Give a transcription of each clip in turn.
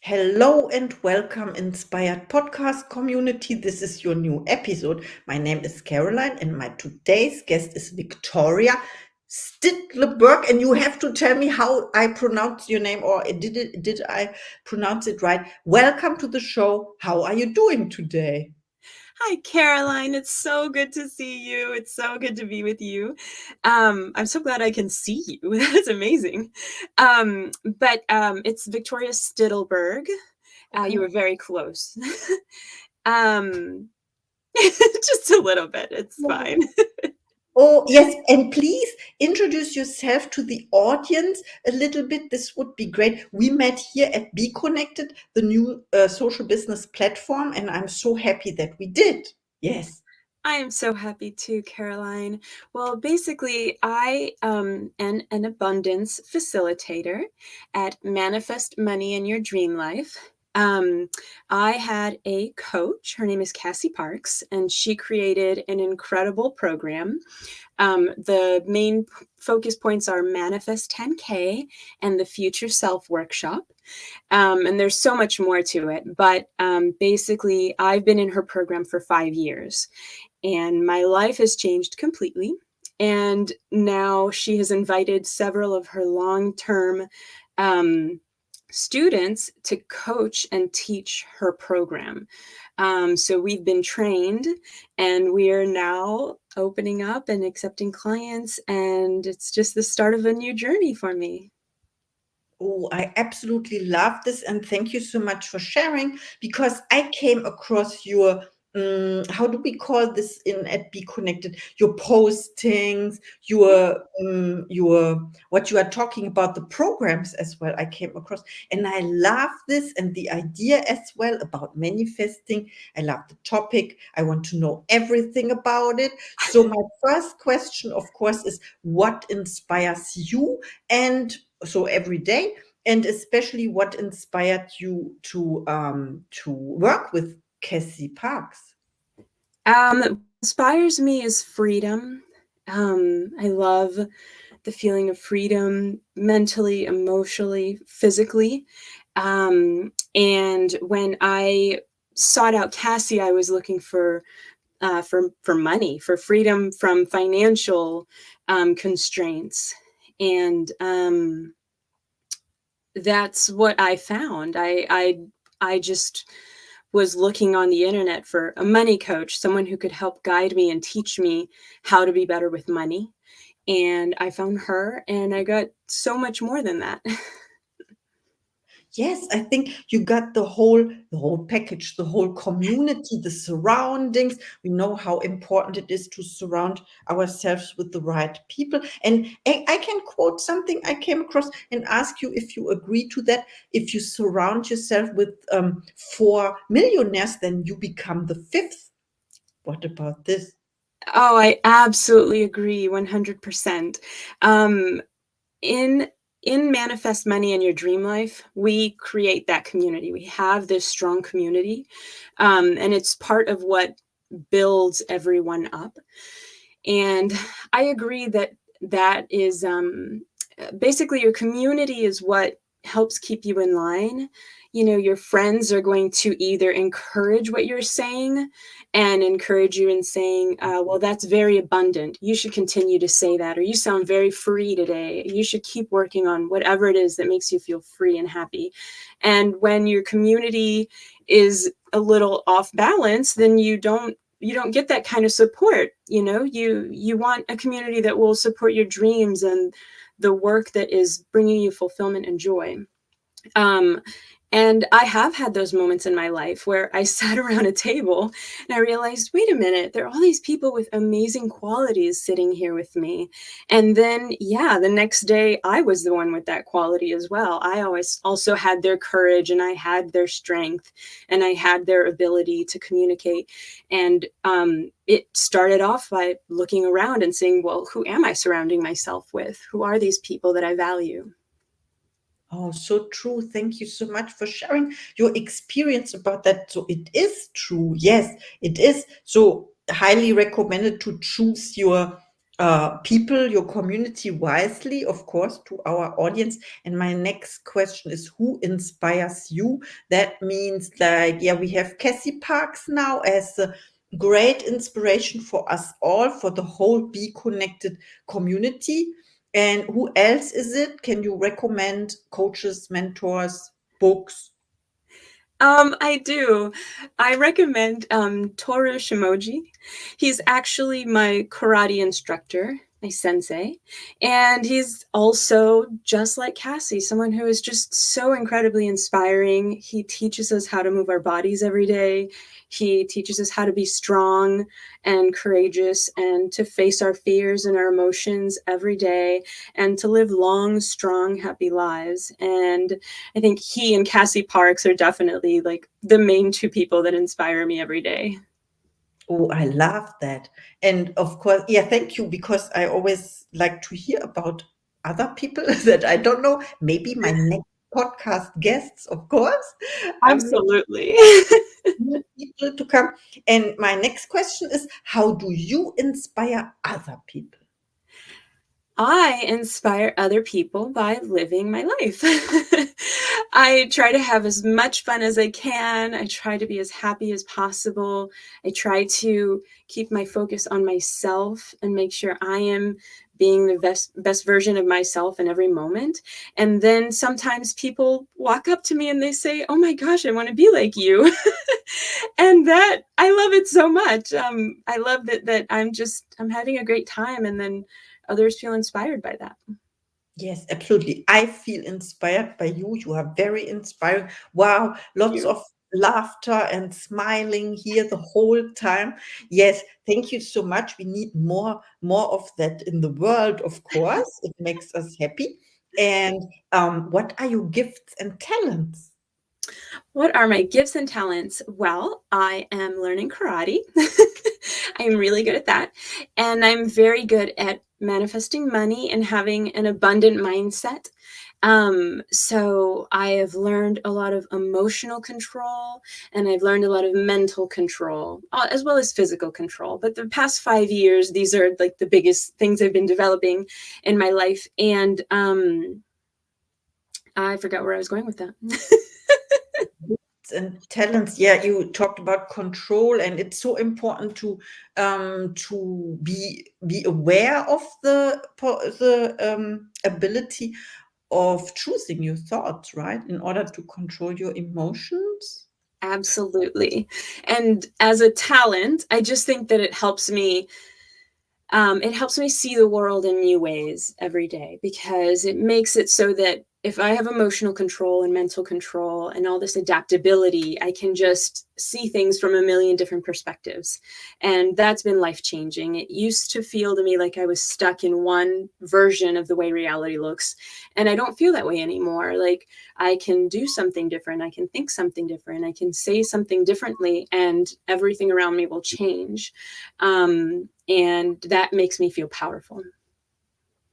Hello and welcome, Inspired Podcast community. This is your new episode. My name is Caroline, and my today's guest is Victoria Stittleburg. And you have to tell me how I pronounce your name, or did I pronounce it right? Welcome to the show. How are you doing today? Hi, Caroline. It's so good to see you. It's so good to be with you. I'm so glad I can see you. That's amazing. But it's Victoria Stittleburg. You Okay. were very close. um, just a little bit. It's fine. Oh, yes. And please introduce yourself to the audience a little bit. This would be great. We met here at Be Connected, the new social business platform, and I'm so happy that we did. Yes. I am so happy too, Caroline. Well, basically, I am an abundance facilitator at Manifest Money in Your Dream Life. Um, I had a coach, her name is Cassie Parks, and she created an incredible program. The main focus points are Manifest 10K and the Future Self Workshop. And there's so much more to it, but basically, I've been in her program for 5 years and my life has changed completely. And now she has invited several of her long-term um, students to coach and teach her program. So we've been trained and we are now opening up and accepting clients, and it's just the start of a new journey for me. Oh, I absolutely love this, and thank you so much for sharing because I came across your how do we call this in at Be Connected? Your postings, your what you are talking about, the programs as well. I came across, and I love this and the idea as well about manifesting. I love the topic. I want to know everything about it. So my first question, of course, is what inspires you? And so every day, and especially what inspired you to work with Cassie Parks? What inspires me is freedom. I love the feeling of freedom mentally, emotionally, physically. And when I sought out Cassie, I was looking for money, for freedom from financial constraints, and that's what I found. I just was looking on the internet for a money coach, someone who could help guide me and teach me how to be better with money. And I found her, and I got so much more than that. Yes, I think you got the whole package, the whole community, the surroundings. We know how important it is to surround ourselves with the right people. And I can quote something I came across and ask you if you agree to that. If you surround yourself with four millionaires, then you become the fifth. What about this? Oh, I absolutely agree 100%. Um, in in Manifest Money in Your Dream Life, we create that community. We have this strong community, and it's part of what builds everyone up. And I agree that that is basically your community is what helps keep you in line. You know, your friends are going to either encourage what you're saying and encourage you in saying, well, that's very abundant. You should continue to say that. Or you sound very free today. You should keep working on whatever it is that makes you feel free and happy. And when your community is a little off balance, then you don't get that kind of support. You want a community that will support your dreams and the work that is bringing you fulfillment and joy. um, and I have had those moments in my life where I sat around a table and I realized, wait a minute, there are all these people with amazing qualities sitting here with me. And then, yeah, the next day I was the one with that quality as well. I always also had their courage and I had their strength and I had their ability to communicate. And it started off by looking around and saying, well, who am I surrounding myself with? Who are these people that I value? Oh, so true. Thank you so much for sharing your experience about that. So it is true. Yes, it is. So highly recommended to choose your people, your community wisely, of course, to our audience. And my next question is, who inspires you? That means, like, yeah, we have Cassie Parks now as a great inspiration for us all, for the whole Be Connected community. And who else is it? Can you recommend coaches, mentors, books? I do. I recommend Toru Shimoji. He's actually my karate instructor, my sensei, and he's also just like Cassie, someone who is just so incredibly inspiring. He teaches us how to move our bodies every day. He teaches us how to be strong and courageous and to face our fears and our emotions every day and to live long, strong, happy lives. And I think he and Cassie Parks are definitely like the main two people that inspire me every day. Oh, I love that. And of course, yeah, thank you, because I always like to hear about other people that I don't know. Maybe my next podcast guests, of course. I'm looking Absolutely. for new people to come. And my next question is, how do you inspire other people? I inspire other people by living my life. I try to have as much fun as I can. I try to be as happy as possible. I try to keep my focus on myself and make sure I am being the best version of myself in every moment. And then sometimes people walk up to me and they say, "Oh my gosh, I want to be like you." And that I love it so much. I love that I'm having a great time, and then others feel inspired by that. Yes, absolutely. I feel inspired by you. You are very inspiring. Wow, Thank lots you. of laughter and smiling here the whole time. Yes, thank you so much. We need more of that in the world, of course. It makes us happy. And what are your gifts and talents? What are my gifts and talents? Well, I am learning karate. I'm really good at that. And I'm very good at manifesting money and having an abundant mindset. So I have learned a lot of emotional control and I've learned a lot of mental control, as well as physical control. But the past 5 years, these are like the biggest things I've been developing in my life. And I forgot where I was going with that. And talents, yeah, you talked about control, and it's so important to be aware of the ability of choosing your thoughts, right, in order to control your emotions. Absolutely. And as a talent, I just think that it helps me see the world in new ways every day because it makes it so that if I have emotional control and mental control and all this adaptability, I can just see things from a million different perspectives. And that's been life changing. It used to feel to me like I was stuck in one version of the way reality looks. And I don't feel that way anymore. Like I can do something different. I can think something different. I can say something differently, and everything around me will change. And that makes me feel powerful.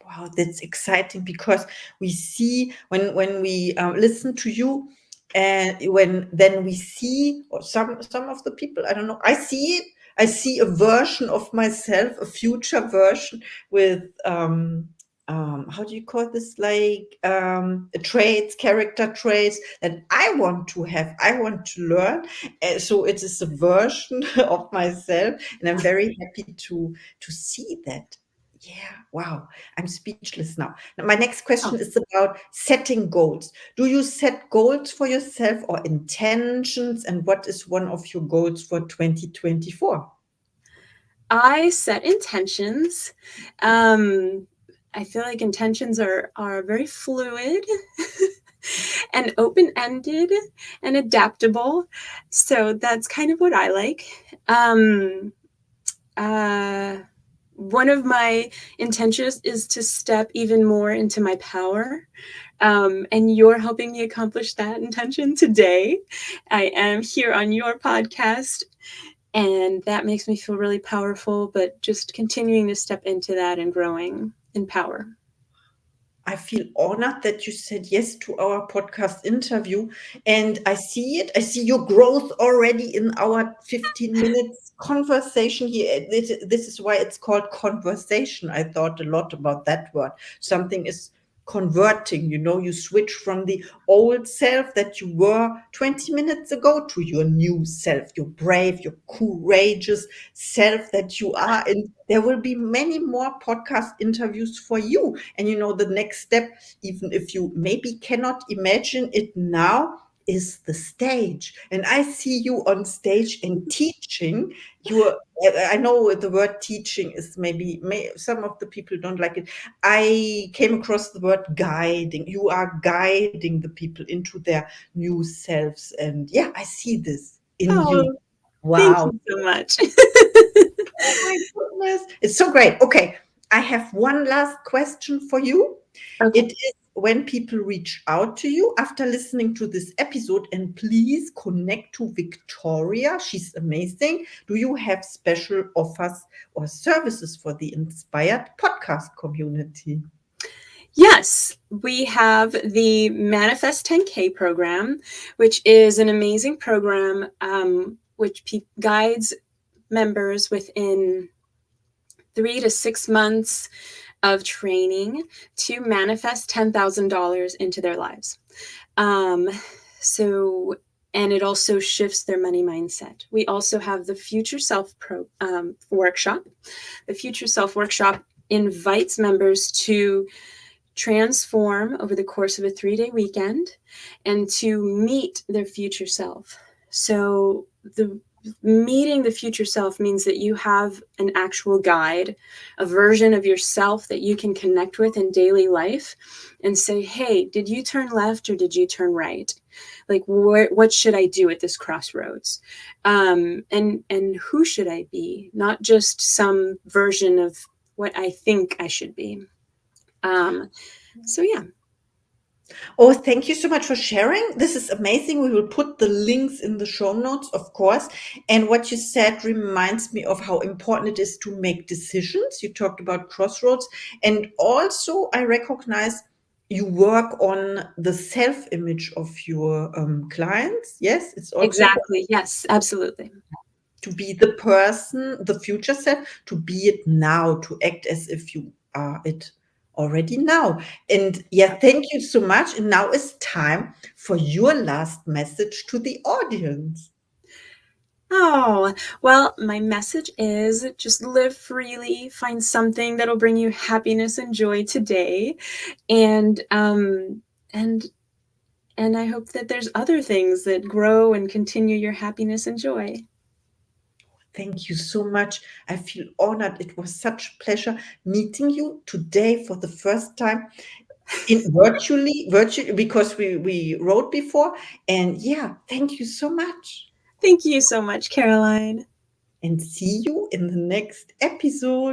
Wow, that's exciting, because we see when we listen to you, and when then we see, or some of the people, I don't know, I see it. I see a version of myself, a future version with how do you call this? Like traits, character traits that I want to have. I want to learn. So it is a version of myself, and I'm very happy to see that. Yeah, wow. I'm speechless now. Now, my next question Oh. is about setting goals. Do you set goals for yourself or intentions? And what is one of your goals for 2024? I set intentions. Um, I feel like intentions are very fluid and open-ended and adaptable. So that's kind of what I like. Uh, One of my intentions is to step even more into my power. And you're helping me accomplish that intention today. I am here on your podcast, and that makes me feel really powerful, but just continuing to step into that and growing in power. I feel honored that you said yes to our podcast interview. And I see it. I see your growth already in our 15 minutes conversation here. This is why it's called conversation. I thought a lot about that word. Something is converting, you switch from the old self that you were 20 minutes ago to your new self, your brave, your courageous self that you are. And there will be many more podcast interviews for you. And the next step, even if you maybe cannot imagine it now, is the stage. And I see you on stage and teaching. I know the word teaching is some of the people don't like it. I came across the word guiding. You are guiding the people into their new selves. And yeah, I see this in you. Oh, thank Wow. you so much. Oh my goodness. It's so great. Okay. I have one last question for you. Okay. It is when people reach out to you after listening to this episode, and please connect to Victoria. She's amazing. Do you have special offers or services for the Inspired podcast community? Yes, we have the Manifest 10K program, which is an amazing program which guides members within 3 to 6 months of training to manifest $10,000 into their lives. Um, so, and it also shifts their money mindset. We also have the Future Self workshop. The Future Self workshop invites members to transform over the course of a 3-day weekend and to meet their future self. So the meeting the future self means that you have an actual guide, a version of yourself that you can connect with in daily life and say, hey, did you turn left or did you turn right? Like, what should I do at this crossroads? And who should I be? Not just some version of what I think I should be. So yeah. Oh, thank you so much for sharing. This is amazing. We will put the links in the show notes, of course. And what you said reminds me of how important it is to make decisions. You talked about crossroads. And also, I recognize you work on the self-image of your clients. Yes, it's also Exactly. Yes, absolutely. to be the person, the future self, to be it now, to act as if you are it already now. And yeah, thank you so much. And now it's time for your last message to the audience. Oh, well, my message is just live freely, find something that'll bring you happiness and joy today. And and and I hope that there's other things that grow and continue your happiness and joy. Thank you so much. I feel honored. It was such a pleasure meeting you today for the first time in virtually because we wrote before. And yeah, thank you so much. Thank you so much, Caroline. And see you in the next episode.